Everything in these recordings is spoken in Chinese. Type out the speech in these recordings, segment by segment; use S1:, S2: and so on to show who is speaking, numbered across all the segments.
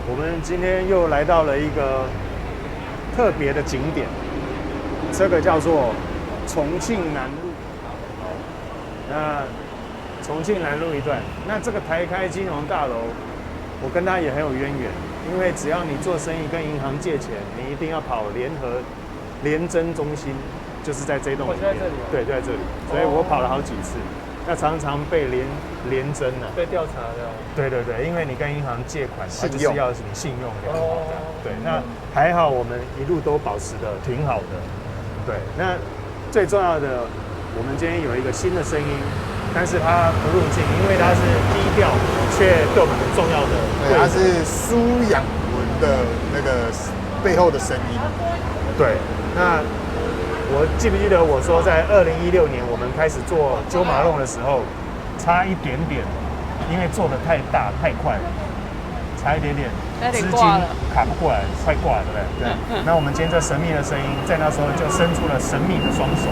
S1: 我们今天又来到了一个特别的景点，这个叫做重庆南路。那重庆南路一段，那这个台开金融大楼，我跟他也很有渊源，因为只要你做生意跟银行借钱，你一定要跑联征中心，就是在这栋里面。
S2: 就在这里
S1: 对，就在这里，所以我跑了好几次。那常常被联征啊，
S2: 被调查的。
S1: 对对对，因为你跟银行借款，它就是要你信用良好的。对，那还好我们一路都保持的挺好的。对，那最重要的，我们今天有一个新的声音，但是它不入镜，因为它是低调却对我们很重要的。
S3: 对，它是苏养文的那个背后的声音。
S1: 对，那。我记不记得我说，在2016年我们开始做揪马龙的时候，差一点点，因为做的太大太快，差一点点，资金卡不过来，快挂了，对不对？对。那我们今天这神秘的声音，在那时候就伸出了神秘的双手，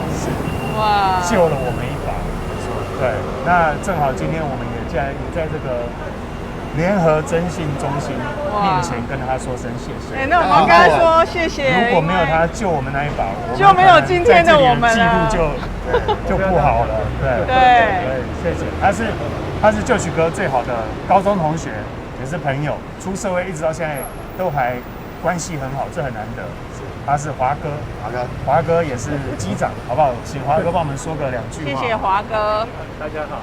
S1: 哇，救了我们一把。对，那正好今天我们也在这个联合征信中心面前跟他说声谢谢。
S4: 那我们跟他说谢谢。
S1: 如果没有他救我们那一把，
S4: 就没有今天的我们了。
S1: 记录就不好了。对，谢谢。他是就许哥最好的高中同学，也是朋友，出社会一直到现在都还关系很好，这很难得。他是华哥，华哥也是机长，好不好？请华哥帮我们说个2句话。
S4: 谢谢华哥。
S2: 大家好。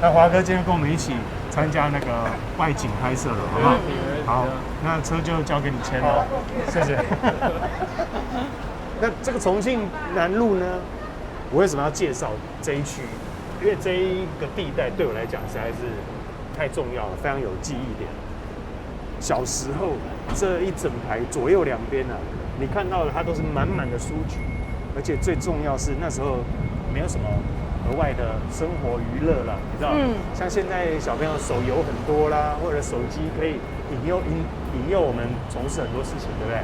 S1: 那华哥今天跟我们一起参加那个外景拍摄了，好不好？好，那车就交给你牵了，谢谢。那这个重庆南路呢，我为什么要介绍这一区？因为这一个地带对我来讲实在是太重要了，非常有记忆点。小时候这一整排左右两边啊，你看到的它都是满满的书局，而且最重要是那时候没有什么额外的生活娱乐啦，你知道？像现在小朋友手游很多啦，或者手机可以引诱我们从事很多事情，对不对？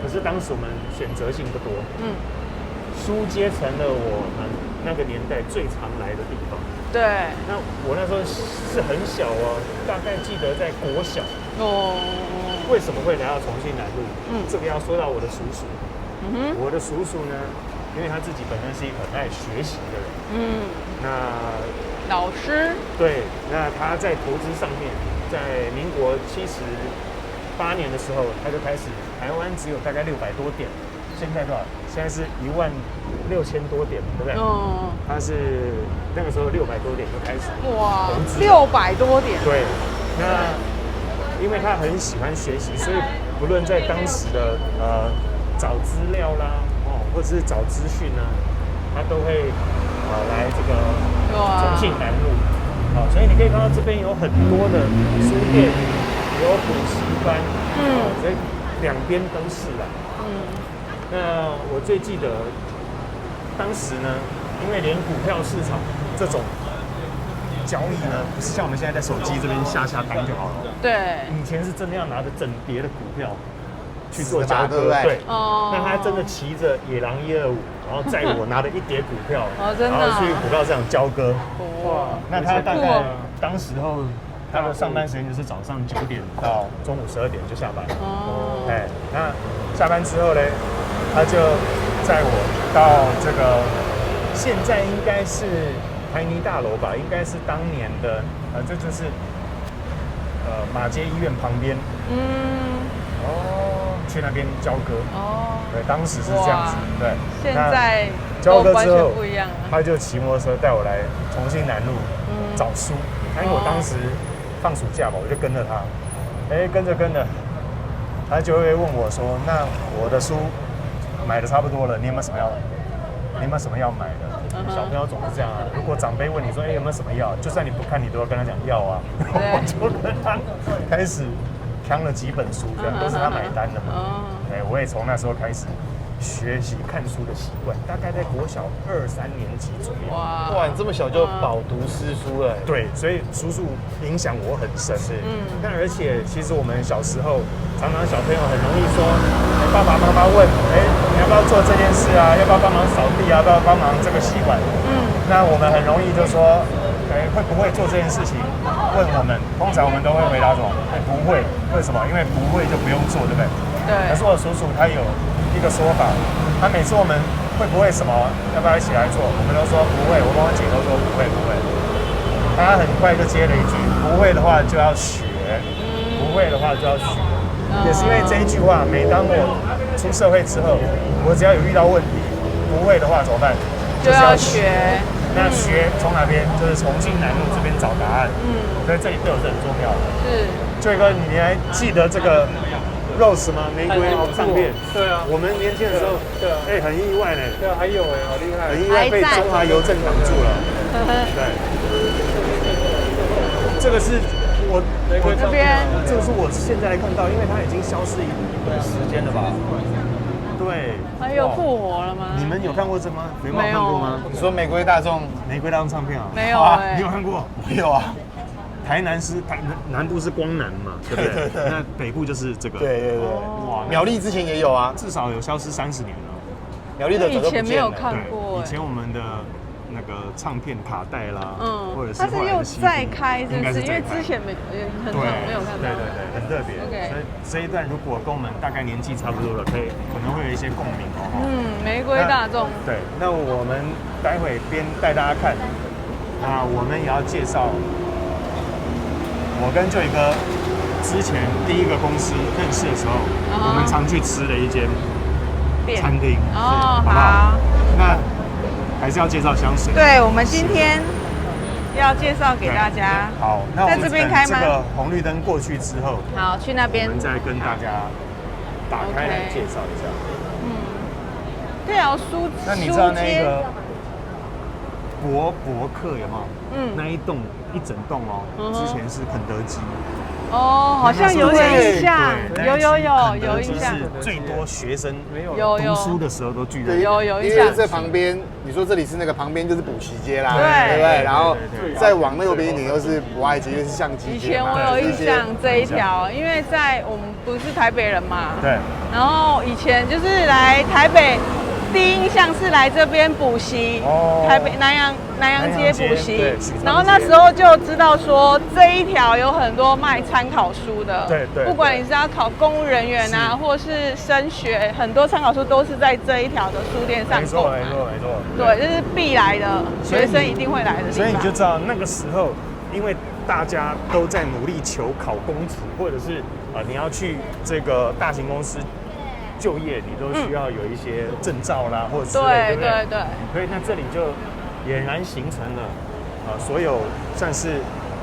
S1: 可是当时我们选择性不多，书街成了我们那个年代最常来的地方。
S4: 对。
S1: 那我那时候是很小哦，大概记得在国小。为什么会来到重庆南路？这个要说到我的叔叔。我的叔叔呢？因为他自己本身是一个很爱学习的人，那
S4: 老师，
S1: 对，那他在投资上面，在民国78年的时候，他就开始，台湾只有大概600多点，现在多少？现在是16000多点，对不对？他是那个时候600多点就开始
S4: 哇，600多点，
S1: 对，那因为他很喜欢学习，所以不论在当时的找资料啦。或者是找资讯呢，他都会来这个重庆南路，所以你可以看到这边有很多的书店，有补习班，所以两边都是啦。那我最记得当时呢，因为连股票市场这种交易呢，不是像我们现在在手机这边下单就好了。
S4: 对，
S1: 以前是真的要拿着整叠的股票去做交割，对，那他真的骑着野狼125，然后载我拿了一叠股票，然后去股票市场交割。哇，那他大概当时候他的上班时间就是早上9点到中午12点就下班。那下班之后呢，他就载我到这个现在应该是台泥大楼吧，应该是当年的这就是马街医院旁边。去那边交割对，当时是这样子，对。
S4: 现在
S1: 交割之后
S4: 不一样了，
S1: 他就骑摩托车带我来重庆南路找书，因为我当时放暑假嘛，我就跟着他，跟着，他就会问我说：“那我的书买的差不多了，你有没有什么要买的？”小朋友总是这样啊，如果长辈问你说：“有没有什么要？”就算你不看，你都要跟他讲要啊。我就跟他开始扛了几本书，这样都是他买单的嘛。我也从那时候开始学习看书的习惯，大概在国小2、3年级左右。
S2: 哇，你这么小就饱读诗书了。
S1: 对，所以叔叔影响我很深。但而且其实我们小时候，常常小朋友很容易说，爸爸妈妈问，你要不要做这件事啊？要不要帮忙扫地啊？要不要帮忙这个洗碗？那我们很容易就说，会不会做这件事情？问我们，通常我们都会回答什么？不会。为什么？因为不会就不用做，对不对？
S4: 对。
S1: 可是我叔叔他有一个说法，他每次我们会不会什么，要不要一起来做？我们都说不会，我跟我姐都说不会不会。他很快就接了一句，不会的话就要学，不会的话就要学。也是因为这一句话，每当我出社会之后，我只要有遇到问题，不会的话怎么办？
S4: 就要学。
S1: 那学从哪边？就是重庆南路这边找答案。所以这里对我是很重要的。
S4: 是。
S1: 俊哥，你还记得这个 Rose 吗？玫瑰唱片。
S2: 对啊。
S1: 我们年轻的时候，对啊，很意外呢。
S2: 对啊，还有好厉害。
S1: 很意外被中华邮政挡住了。对。这个是我
S4: 这边，
S1: 这个是我现在看到，因为它已经消失一段时间了吧？对。
S4: 还有复活了吗？
S1: 你们有看过这吗？没有看过吗？
S2: 你说玫瑰大众
S1: 唱片啊？
S4: 没有哎。
S1: 你有看过？
S2: 没有啊。
S1: 台南部是光南嘛，对不对？那北部就是这个。
S2: 对。哇，苗栗之前也有啊，
S1: 至少有消失30年了。
S2: 苗栗的
S4: 以前没有看过。
S1: 以前我们的那个唱片卡带啦，或者是
S4: 它是又再开，是不是？因为之前没有看到。
S1: 对，很特别。所以这一段如果跟我们大概年纪差不多的，可能会有一些共鸣哦。
S4: 玫瑰大众。
S1: 对，那我们待会边带大家看，那我们也要介绍我跟Joey哥之前第一个公司认识的时候，我们常去吃的一间餐厅。
S4: 哦，
S1: 好不好？那还是要介绍香水。
S4: 对，我们今天要介绍给大家。
S1: 好，那
S4: 在这边开吗？
S1: 这个红绿灯过去之后，
S4: 好，去那边。
S1: 我们再跟大家打开来介绍一下。
S4: 对啊，书
S1: 那你知道那个博客有没有？那一整栋哦，之前是肯德基。
S4: 哦，好像有点印象，有印象。
S1: 最多学生
S4: 有
S1: 读书的时候都聚在。
S4: 有印象。
S3: 因为在旁边，你说这里是那个旁边就是补习街啦，
S4: 对
S3: 不对？然后再往右边一点又是博爱街，又是相机街。
S4: 以前我有印象这一条，因为我们不是台北人嘛，
S1: 对。
S4: 然后以前就是来台北。第一印象是来这边补习，台北南洋街补习，然后那时候就知道说这一条有很多卖参考书的，
S1: 对，
S4: 不管你是要考公务人员啊，或是升学，很多参考书都是在这一条的书店上购买。没错。对，这是必来的，学生一定会来的地方。
S1: 所以你就知道那个时候，因为大家都在努力求考公职，或者是你要去这个大型公司。就业你都需要有一些证照啦，或者之类，对不对？所以那这里就俨然形成了所有算是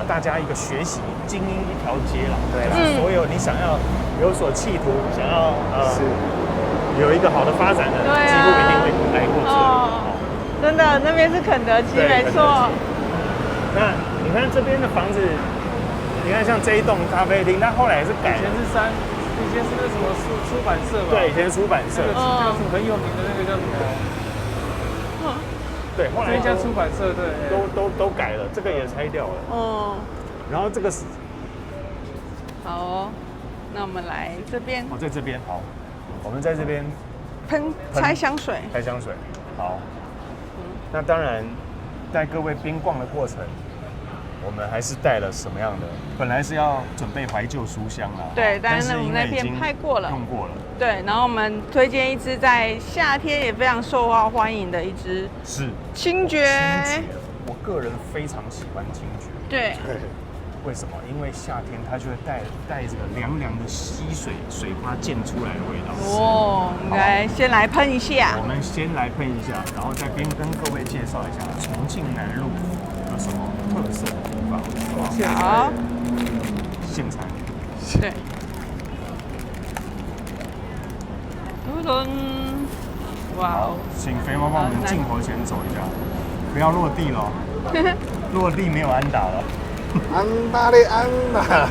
S1: 大家一个学习精英一条街了。对，所有你想要有所企图，想要有一个好的发展的，几乎一定会来过这里。
S4: 真的，那边是肯德基，没错。
S1: 那你看这边的房子，你看像这一栋咖啡厅，它后来也是改，
S2: 以前是那什么出版社吧？
S1: 对，以前是出版社，
S2: 叫什么很有名的那个叫什么？
S1: 对，后来
S2: 一家出版社，对，
S1: 都改了，这个也拆掉了。然后这个是
S4: 好哦，那我们来这边。
S1: 在这边好，我们在这边
S4: 拆香水。
S1: 拆香水，好。那当然，在各位边逛的过程。我们还是带了什么样的？本来是要准备怀旧书香啦，
S4: 对，但是我们那片拍过了，
S1: 用过了。
S4: 对，然后我们推荐一支在夏天也非常受到欢迎的一支，
S1: 是
S4: 清绝。
S1: 我个人非常喜欢清绝。
S4: 对。
S1: 为什么？因为夏天它就会带着凉凉的溪水花溅出来的味道。
S4: 我们先来喷一下。
S1: 我们先来喷一下，然后再跟各位介绍一下重庆南路有什么特色的地方。
S4: 好。
S1: 现场。
S4: 对。哇！
S1: 请肥猫帮我们镜头前走一下，不要落地了。落地没有安打了。
S3: 安打的安打。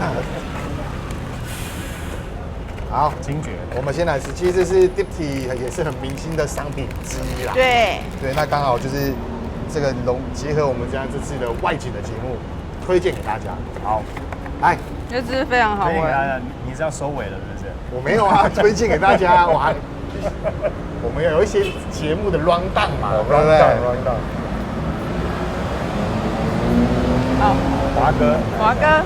S3: 好，
S1: 清绝，
S3: 我们先来吃。其实这是 Diptyque 也是很明星的商品之一啦。
S4: 对，
S3: 那刚好就是这个结合我们这次的外景的节目，推荐给大家。好，来，
S4: 这支非常好闻。
S1: 你是要收尾了是不是？
S3: 我没有啊，推荐给大家。我们有一些节目的 run down 嘛，对不对？
S1: run down。
S4: 哦，
S1: 华哥，
S4: 华哥，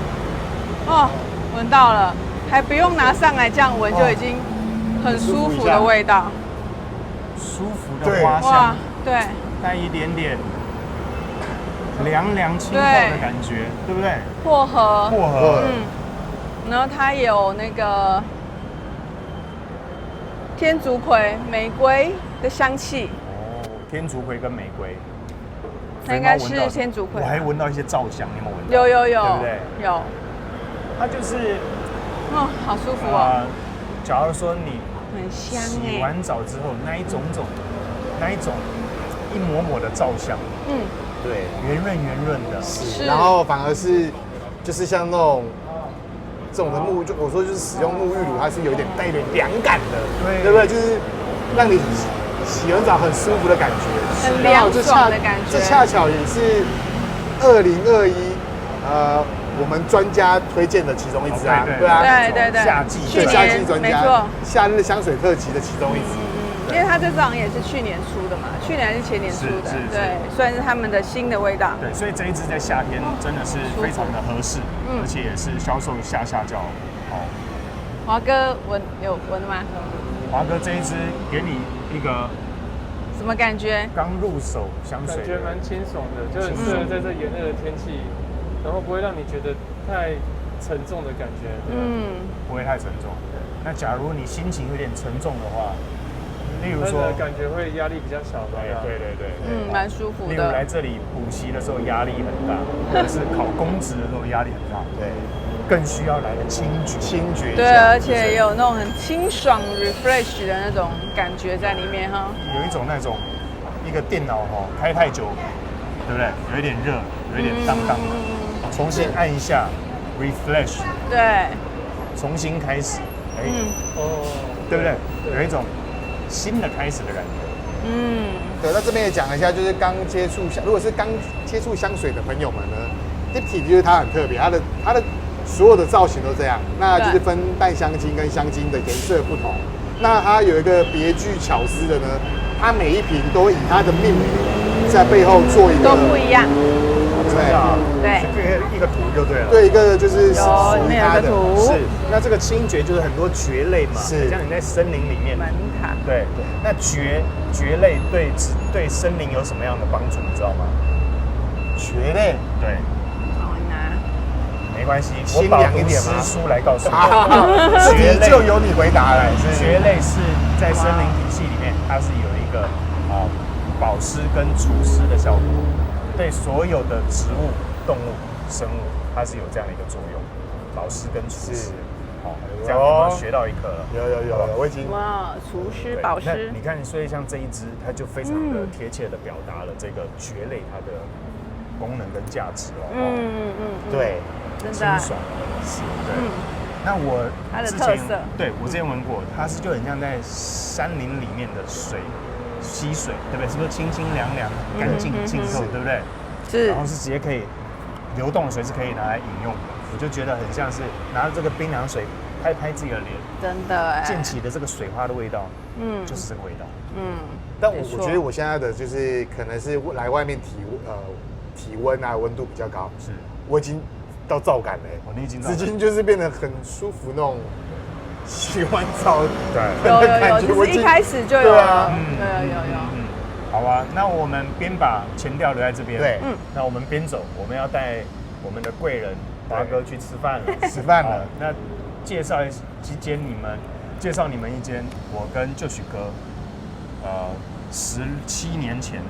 S4: 哦，闻到了，还不用拿上来这样闻就已经很舒服的味道，
S1: 舒服的花香
S4: 哇，，对，
S1: 带一点点凉凉清透的感觉，对不对？
S4: 薄荷，
S1: 薄荷，
S4: 然后它有那个天竺葵、玫瑰的香气，
S1: 哦，天竺葵跟玫瑰，
S4: 那应该是天竺葵吧。
S1: 我还闻到一些皂香，你有没有闻到？
S4: 有，
S1: 对不对？
S4: 有，
S1: 它就是
S4: 好舒服哦，
S1: 假如说你
S4: 很香
S1: 洗完澡之后，那一种一抹抹的皂香，
S3: 对，
S1: 圆润的，
S4: 是
S3: 然后反而是就是像那种这种的沐浴，就我说就是使用沐浴乳，它是有一点带一点凉感的，对不对？就是让你洗完澡很舒服的感觉，
S4: 很凉爽的感觉。
S3: 这恰巧也是2021我们专家推荐的其中一支啊，对啊，
S4: 对，
S1: 夏季
S3: 对夏季专家，
S4: 没错，
S3: 夏日香水特辑的其中一支。
S4: 因为它这支好像也是去年出的嘛，去年还是前年出的，对，算是他们的新的味道。
S1: 对，所以这一支在夏天真的是非常的合适，而且也是销售下叫。好，
S4: 华哥有闻了吗？
S1: 华哥这一支给你一个
S4: 什么感觉？
S1: 刚入手香水，
S2: 感觉蛮清爽的，就很适合在这炎热的天气，然后不会让你觉得太沉重的感觉。
S1: 不会太沉重。那假如你心情有点沉重的话，例如说
S2: 感觉会压力比较小的。
S1: 对，
S4: 蛮舒服的。
S1: 例如来这里补习的时候压力很大，或者是考公职的时候压力很大，
S3: 对，
S1: 更需要来个清绝一下。
S4: 对，而且有那种很清爽 refresh 的那种感觉在里面哈。
S1: 有一种一个电脑开太久，对不对？有一点热，有一点荡荡的，重新按一下 refresh，
S4: 对，
S1: 重新开始，对不对？有一种新的开始的感觉。
S3: 对，那这边也讲一下，就是如果是刚接触香水的朋友们呢，Diptyque 就是它很特别，它的所有的造型都这样，那就是分淡香精跟香精的颜色不同。那它有一个别具巧思的呢，它每一瓶都以它的命名在背后做一个
S4: 都不一样。
S1: 对，一个图就对了。
S3: 对，一个就是属于它的
S4: 图。
S1: 是，那这个清绝就是很多蕨类嘛，
S3: 是
S1: 像你在森林里面。
S4: 门塔。
S1: 对，那蕨类对森林有什么样的帮助，你知道吗？
S3: 蕨类，
S1: 对，
S4: 好拿。
S1: 没关系，
S3: 清凉一点吗？
S1: 诗书来告诉你，
S3: 蕨类就由你回答了。
S1: 蕨类是在森林体系里面，它是有一个保湿跟除湿的效果。对所有的植物、动物、生物，它是有这样的一个作用，保湿跟除湿。好，这样有没有学到一课了？
S3: 有，我已经。
S4: 哇，除湿保湿。
S1: 你看，所以像这一支，它就非常的贴切的表达了这个蕨类它的功能跟价值哦。
S3: 对，
S4: 真的
S1: 清爽，是，对。那我
S4: 它的特色，
S1: 对我之前闻过，它是就很像在山林里面的水。溪水对不对？是不是清清凉凉、干净净透，对不对？
S4: 是。
S1: 然后是直接可以流动的水，是可以拿来饮用的。我就觉得很像是拿着这个冰凉水拍拍自己的脸，
S4: 真的
S1: 溅起的这个水花的味道，就是这个味道。
S3: 但我觉得我现在的就是可能是来外面体温啊，温度比较高，
S1: 是
S3: 我已经到燥感了。
S1: 你已经
S3: 已经就是变得很舒服那种。洗完澡
S4: 有，就是一开始就有了，有。
S1: 好啊，那我们边把前调留在这边，
S3: 对，
S1: 那我们边走，我们要带我们的贵人华哥去吃饭了，那介绍你们一间，我跟就许哥，17年前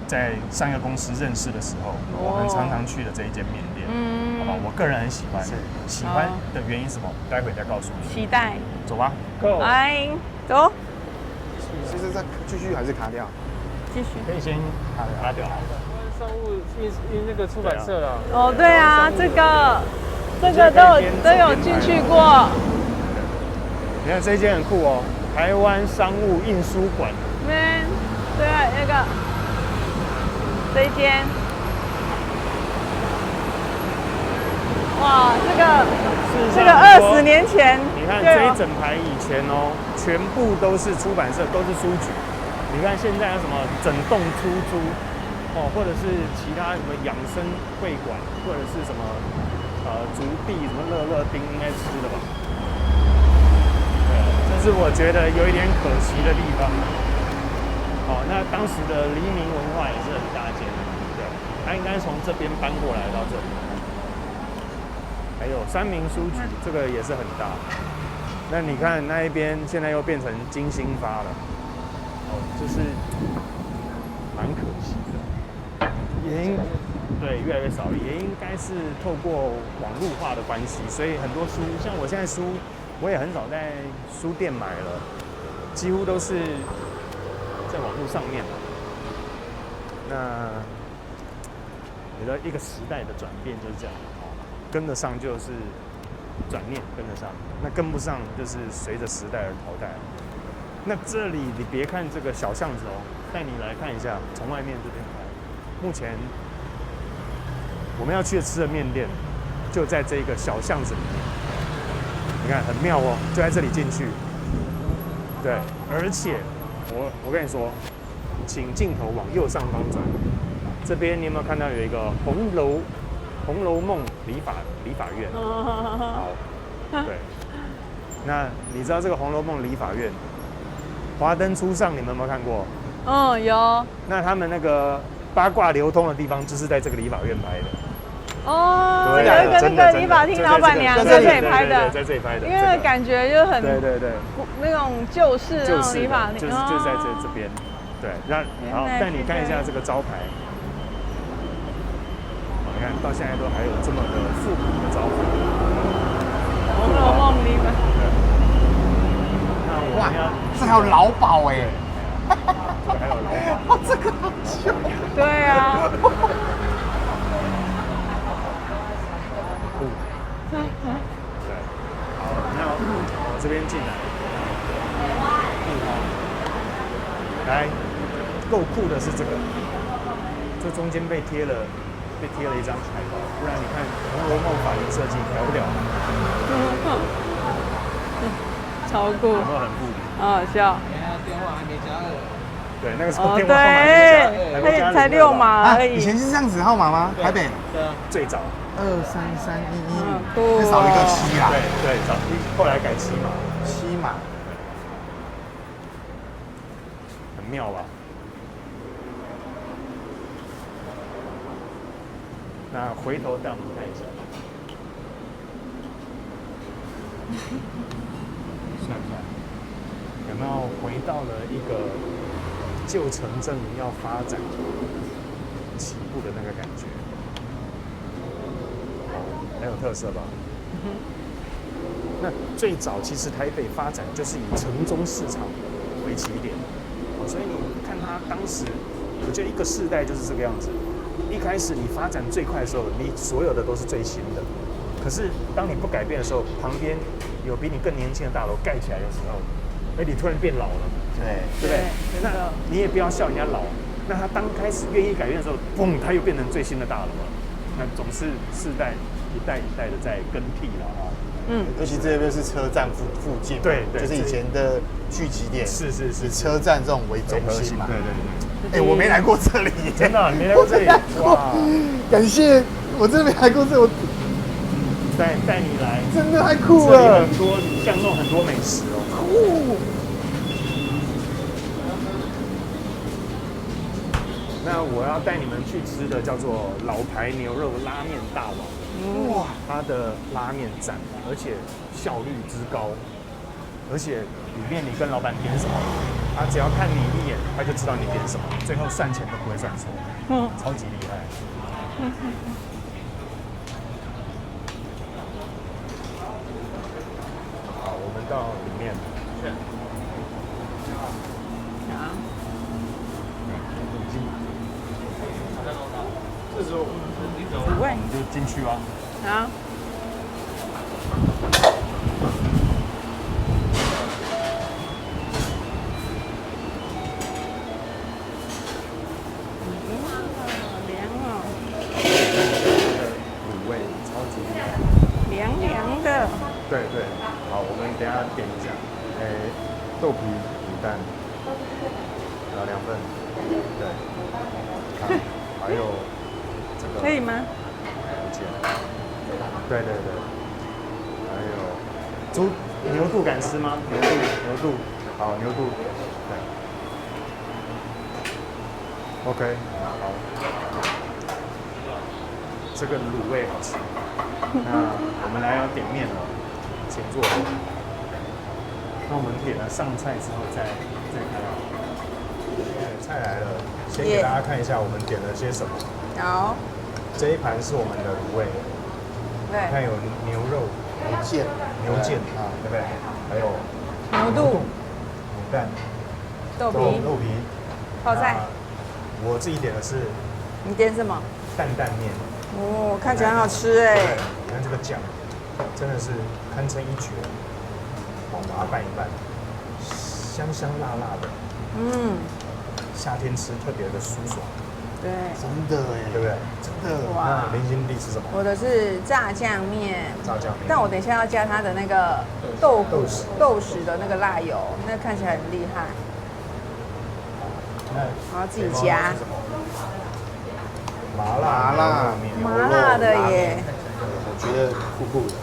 S1: 在上一个公司认识的时候，我们常常去的这一间面店，好吧？我个人很喜欢，喜欢的原因是什么？待会再告诉你。
S4: 期待。
S1: 走吧，
S4: 来，走。
S3: 其实再继续还是卡掉？
S4: 继续。
S1: 可以先卡掉。
S2: 商务印那个出版社了。
S4: 哦，对啊，这个都有进去过。
S1: 你看这间很酷哦，台湾商务印书馆。
S4: 对，那个这一间。哇，这个20年前，
S1: 你看这一整排以前哦，全部都是出版社，都是书局。你看现在有什么整栋出租，或者是其他什么养生会馆，或者是什么竹地什么乐丁应该吃的吧。对，这是我觉得有一点可惜的地方。那当时的黎明文化也是很大间，对，它应该从这边搬过来到这里。还有三民书局，这个也是很大。那你看那一边现在又变成金星发了，就是蛮可惜的。对，越来越少，也应该是透过网络化的关系，所以很多书，像我现在书，我也很少在书店买了，几乎都是在网络上面。那你的一个时代的转变就是这样，跟得上就是转念跟得上，那跟不上就是随着时代而淘汰。那这里你别看这个小巷子带你来看一下，从外面这边来，目前我们要去吃的面店就在这个小巷子里面，你看很妙就在这里进去。对，而且我跟你说，请镜头往右上方转，这边你有没有看到有一个红楼梦理法院？好，对。那你知道这个红楼梦理法院，华灯初上你们有没有看过？
S4: 有。
S1: 那他们那个八卦流通的地方，就是在这个理法院拍的。
S4: 有一个那个理发厅老板娘在这里拍的，
S1: 在这里拍的，
S4: 因为感觉就很
S1: 对，
S4: 那种旧式那种理发厅，
S1: 就是在这边。对，然后带你看一下这个招牌。你看到现在都还有这么的复古的招牌。
S4: 红楼梦理发。
S1: 那我们要，
S3: 这还有劳保哎，
S1: 这个还有劳保，
S3: 这个好久。
S4: 对啊。
S1: 对，好，那我这边进来，来，够酷的是这个，这中间被贴了一张海报，不然你看《红楼梦》法庭设计了不了？
S4: 超酷，
S1: 有没有很酷？
S4: 好好笑。
S2: 电话还没加2。
S1: 对，那个时候电话号码还没加，
S4: 才6码而已。
S3: 以前是这样子号码吗？台北？
S2: 对啊，
S1: 最早。
S3: 23311，
S4: 会
S3: 少一个7啦。
S1: 对，后来改7码。
S3: 7码，
S1: 很妙吧？那回头带我们看一下，算一下，有没有回到了一个旧城镇要发展起步的那个感觉？很有特色吧？那最早其实台北发展就是以城中市场为起点，所以你看它当时，我觉得一个世代就是这个样子。一开始你发展最快的时候，你所有的都是最新的。可是当你不改变的时候，旁边有比你更年轻的大楼盖起来的时候，你突然变老了，对不对？那你也不要笑人家老。那他当开始愿意改变的时候，嘣，他又变成最新的大楼了。那总是世代一代一代的在更替了啊。
S3: 尤其这边是车站附近，对，就是以前的聚集点，是以车站这种为中心嘛。对。我没来过这里，
S1: 真的，你没来过这里？哇！
S3: 感谢，我真的没来过这里，我
S1: 带你来，
S3: 真的太酷了。
S1: 很多巷弄很多美食
S3: 酷。
S1: 那我要带你们去吃的叫做老牌牛肉拉面大王。哇！它的拉面赞，而且效率之高，而且里面你跟老板点什么，他只要看你一眼，他就知道你点什么，最后算钱都不会算错，超级厉害。好，我们到里面。
S4: 5位，
S1: 你就进去啊。
S4: 好。
S1: 卤味超级
S4: 凉凉的。
S1: 对，好，我们等一下点一下。豆皮卤蛋，2份。对。还有这个
S4: 可以吗？
S1: 对对对，还有猪牛肚敢吃吗？牛肚，好牛肚，对，OK， 好，这个卤味好吃。那我们来要点面了，请坐。那我们点了上菜之后再开啊。菜来了，先给大家看一下我们点了些什么。
S4: 好，
S1: 这一盘是我们的卤味，看
S4: 对，
S1: 有牛肉、牛腱啊，对不对？还有
S4: 牛肚、
S1: 卤蛋、
S4: 豆皮、
S1: 豆皮、
S4: 泡菜。
S1: 我自己点的是
S4: 你点什么？
S1: 担面。
S4: 哦，看起来很好吃哎。
S1: 你看这个酱，真的是堪称一绝。我们把它拌一拌，香香辣辣的。夏天吃特别的舒爽。
S4: 对，
S3: 真的哎，
S1: 对不对？
S3: 真的。
S1: 那林心弟吃什么？
S4: 我的是炸酱面。
S1: 炸酱面。
S4: 但我等一下要加它的那个豆豉的那个辣油，那看起来很厉害。我要自己加。
S1: 麻辣面，
S4: 麻辣的耶，
S3: 我觉得酷酷的。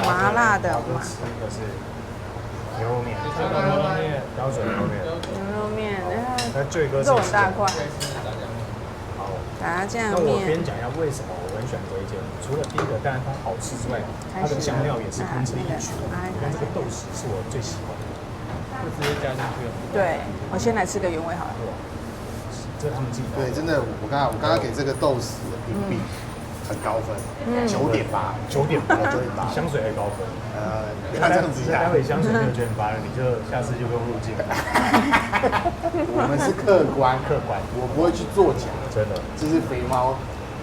S4: 麻辣的
S1: 我吃的是牛肉面，标准牛肉面。
S4: 牛肉面，
S1: 那最哥
S4: 肉很大块。
S1: 好，
S4: 炸酱
S1: 那我
S4: 面。
S1: 边讲一下为什么我很喜欢这一间。除了第一个，当然它好吃之外，它的酱料也是堪称一绝。跟这个豆豉是我最喜欢的。
S2: 就直接加进去了。
S4: 对，我先来吃个原味好了。
S1: 这是他们自己的。
S3: 对，真的，我刚刚给这个豆豉的评比很高分，9.8，9.8，
S1: 香水还高分。
S3: 他这样子
S1: 待会香水没有9.8了，你就下次就不用入境了。
S3: 我们是客观，我不会去作假，
S1: 真的。
S3: 这是肥猫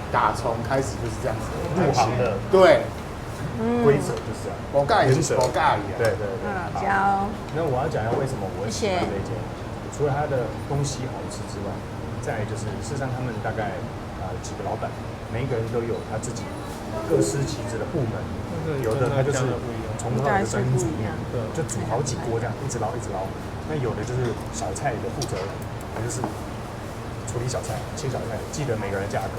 S3: 打从开始就是这样子
S1: 入行的
S3: 对
S1: 规则就是这样。
S3: 我盖也是我盖也，
S1: 对对对。
S4: 加。
S1: 那我要讲一下为什么我会喜欢这一间，除了它的东西好吃之外。再来就是，事实上他们大概几个老板，每一个人都有他自己各司其职的部门，有的他就是从头到尾的专心煮面，就煮好几锅这样，一直捞一直捞。那有的就是小菜的负责人，他就是处理小菜、切小菜，记得每个人价格。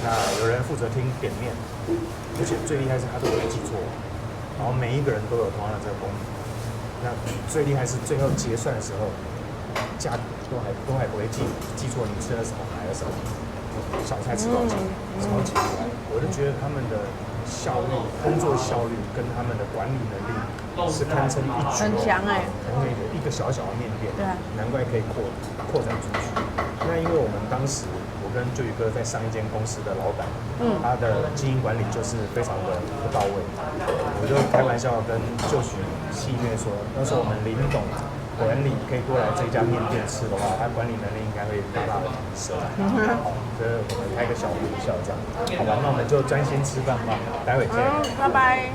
S1: 那有人负责听点面，而且最厉害是他都不会记错，然后每一个人都有同样的这个功能。那最厉害是最后结算的时候，价格都还不会记错你吃了什么买了什么，小菜吃多少钱，超级厉害。我就觉得他们的效率、工作效率跟他们的管理能力是堪称一绝，
S4: 很强哎。
S1: 一个小小的面店，
S4: 对，
S1: 难怪可以扩展出去。那因为我们当时我跟就宇哥在上一间公司的老板，他的经营管理就是非常的不到位，我就开玩笑跟就许戏谑说，要是我们林董管理可以多来这家面店吃的话，他管理能力应该会大大的提升。好，所以我们开个小玩笑这样，好吧？那我们就专心吃饭吧，待会见。
S4: 拜拜。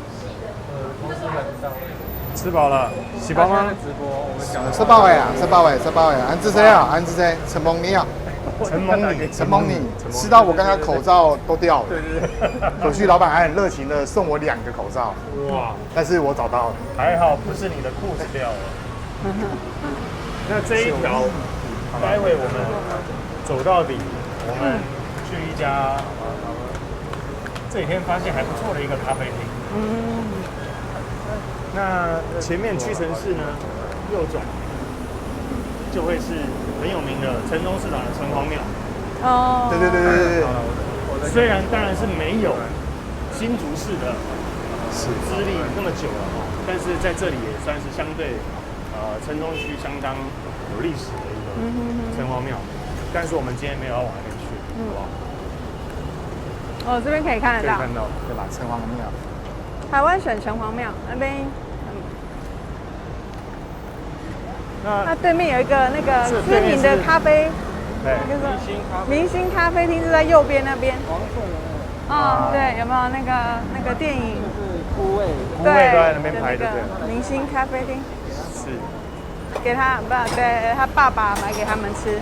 S2: 公司很大。
S1: 吃饱了，洗饱吗？
S2: 直播，我们讲
S3: 吃饱未啊？吃饱未？安子谁啊？安子谁？陈蒙尼啊？陈蒙尼，吃到我刚刚口罩都掉了。对。可惜老板还很热情的送我2个口罩。哇！但是我找到了。
S1: 还好不是你的裤子掉了。那这一条，待会我们走到底，我们去一家这几天发现还不错的一个咖啡厅。那前面屈臣氏呢，右转就会是很有名的城中市场的城隍庙。
S4: 哦。
S3: 对。
S1: 虽然当然是没有新竹市的资历那么久了但是在这里也算是相对城中区相当有历史的一个城隍庙。但是我们今天没有要往那边去，好不好？
S4: 这边可以看得到。
S1: 可以看到，
S3: 对吧？城隍庙。
S4: 台湾省城隍庙那边。那对面有一个那个知名的咖啡，
S1: 对，
S4: 明星咖啡厅是在右边那边。黄色的那个。对，有没有那个电影？
S2: 就是孤味
S1: 都在那边排的，对。
S4: 明星咖啡厅。
S1: 是。
S4: 给他对他爸爸买给他们吃。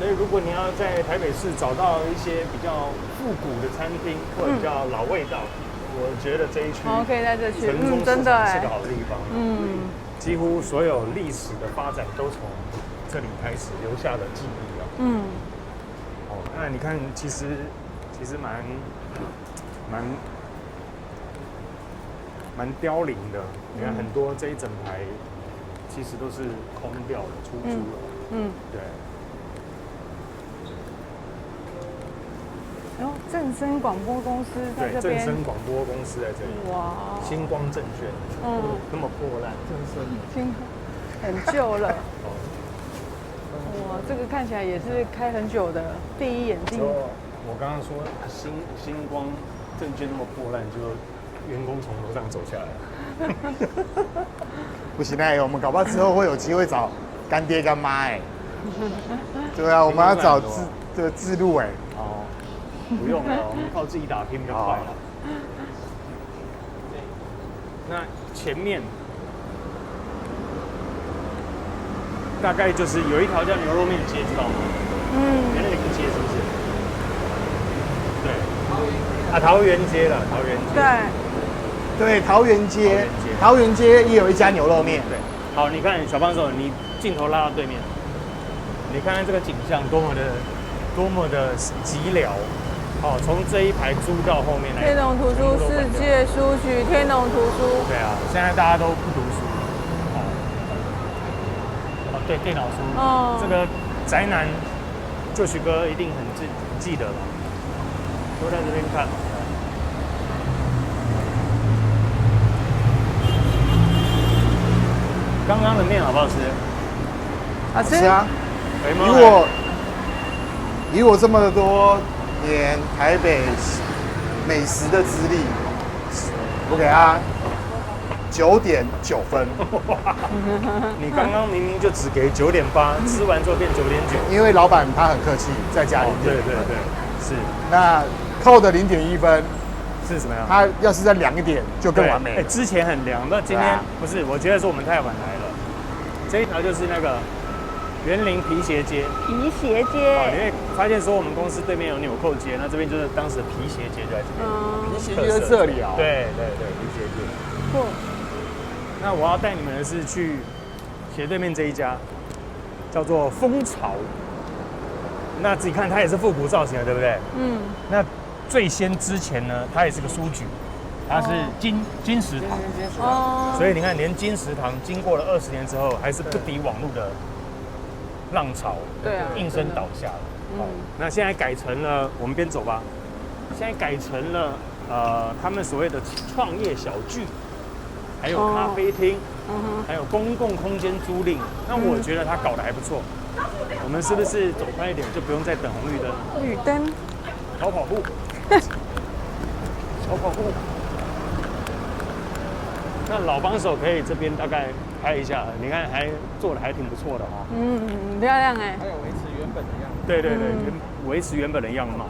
S1: 所以如果你要在台北市找到一些比较复古的餐厅或者比较老味道。我觉得这一区
S4: 可以在这区，
S1: 真的是个好地方。几乎所有历史的发展都从这里开始留下了记忆啊。
S4: 嗯，
S1: 哦，那你看，其实蛮凋零的。你看很多这一整排，其实都是空掉的、出租了。
S4: 嗯，
S1: 对。
S4: 然后正声广播公司在这
S1: 对，
S4: 边。
S1: 正声广播公司在这里。
S4: 哇。
S1: 星光证券。那么破烂。
S2: 正声。
S4: 很旧了。哇，这个看起来也是开很久的第一眼镜。
S1: 我刚刚说星光证券那么破烂，就员工从楼上走下来。
S3: 不行哎，我们搞不好之后会有机会找干爹干妈哎。对啊，我们要找自录哎。
S1: 哦，不用了，我们靠自己打拼比较快了。那前面大概就是有一条叫牛肉面街，知道吗？原来那个街是不是？对。桃园街了，桃园街。
S3: 对，桃园街，桃园街也有一家牛肉面。
S1: 对。好，你看小帮手，你镜头拉到对面，你看看这个景象多么的寂寥。哦，从这一排租到后面来。
S4: 天龙图书世界书局，天龙图书。
S1: 对啊，现在大家都不读书。对，电脑书。哦。这个宅男就许哥一定很记得吧？都在这边看。刚刚的面好不好吃？
S3: 好吃啊！以我这么多年台北美食的资历，我给他9.9分。
S1: 你刚刚明明就只给9.8，吃完之后变9.9。
S3: 因为老板他很客气，再加0.1分。
S1: 对，是。
S3: 那扣的0.1分
S1: 是什么样？
S3: 他要是再凉一点就更完美了。
S1: 之前很凉，那今天不是？我觉得是我们太晚来了。这一条就是那个园林皮鞋街。
S4: 皮鞋街。
S1: 你会发现说我们公司对面有纽扣街，那这边就是当时的皮鞋街就在这边。
S3: 皮鞋街在这里啊。
S1: 对，皮鞋街。
S4: 酷。那
S1: 我要带你们的是去斜对面这一家，叫做蜂巢。那自己看，它也是复古造型的，对不对？那最先之前呢，它也是个书局，它是金石堂。所以你看，连金石堂经过了20年之后，还是不敌网络的浪潮，应声倒下了。那现在改成了，我们边走吧。现在改成了他们所谓的创业小聚，还有咖啡厅，还有公共空间租赁。那我觉得他搞得还不错。我们是不是走快一点，就不用再等红绿灯？
S4: 绿灯，
S1: 小跑步，小跑步。那老帮手可以这边大概拍一下，你看还做的还挺不错的哈。
S4: 漂亮哎。
S2: 还有维持原本的样子。
S1: 对，维持原本的样貌。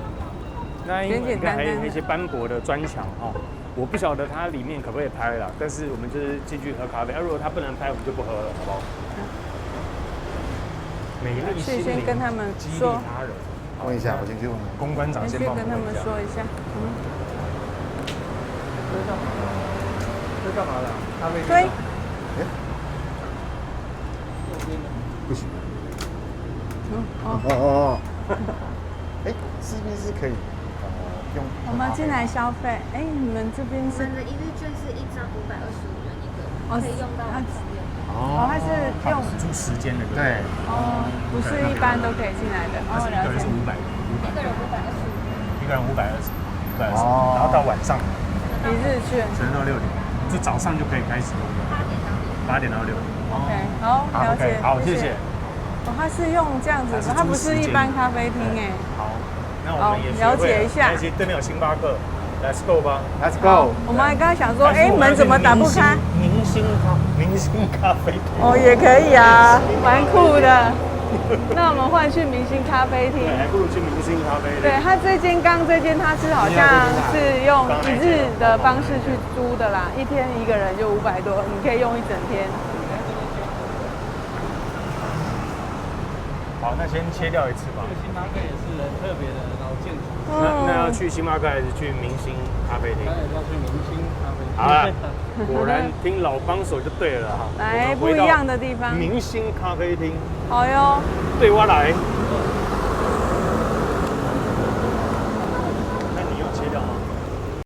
S1: 那因为你看还有一些斑驳的砖墙哈，我不晓得它里面可不可以拍啦，但是我们就是进去喝咖啡。如果它不能拍，我们就不喝了，好不好？美丽心灵，
S4: 先跟他们
S1: 激励
S4: 说。
S1: 他人。
S3: 问一下，我先去问。
S1: 公关长先帮我
S4: 跟他们说一下。
S2: 这干嘛的？咖啡
S4: 对。
S3: 不行。是不是可以用？
S4: 我们进来消费。你们这边是？
S5: 我们的一日券是1张525元一个，可以用到2个月。
S4: 它是用
S1: 住时间的，
S3: 对。
S4: 不是一般都可以进来的。
S1: 一个人是500，
S5: 一个人525，
S1: 一个人520，然后到晚上
S4: 一日券，
S1: 只能到6点，就早上就可以开始用的，8点到6点。
S4: OK， 好，了解。
S1: 好，谢谢。
S4: 它是用这样子的，它不是一般咖啡厅哎。
S1: 好，那我们也
S4: 了解一下。
S1: 对面有星巴克 ，Let's go 吧
S3: ，Let's go。
S4: 我们还刚刚想说，门怎么打不开？
S1: 明星咖啡厅。
S4: 也可以啊，蛮酷的。那我们换去明星咖啡厅，
S1: 还不如去明星咖啡厅。
S4: 对，它这间它是好像是用1日的方式去租的啦，一天一个人就500多，你可以用1整天。
S1: 好，那先切掉一次吧。
S2: 星巴克也是很特别的老建筑。
S1: 那要去星巴克还是去明星咖啡厅？
S2: 当然要去明星咖啡厅。
S1: 好了，果然听老帮手就对了哈。
S4: 来不一样的地方。
S1: 明星咖啡厅。
S4: 好哟。
S1: 对我来。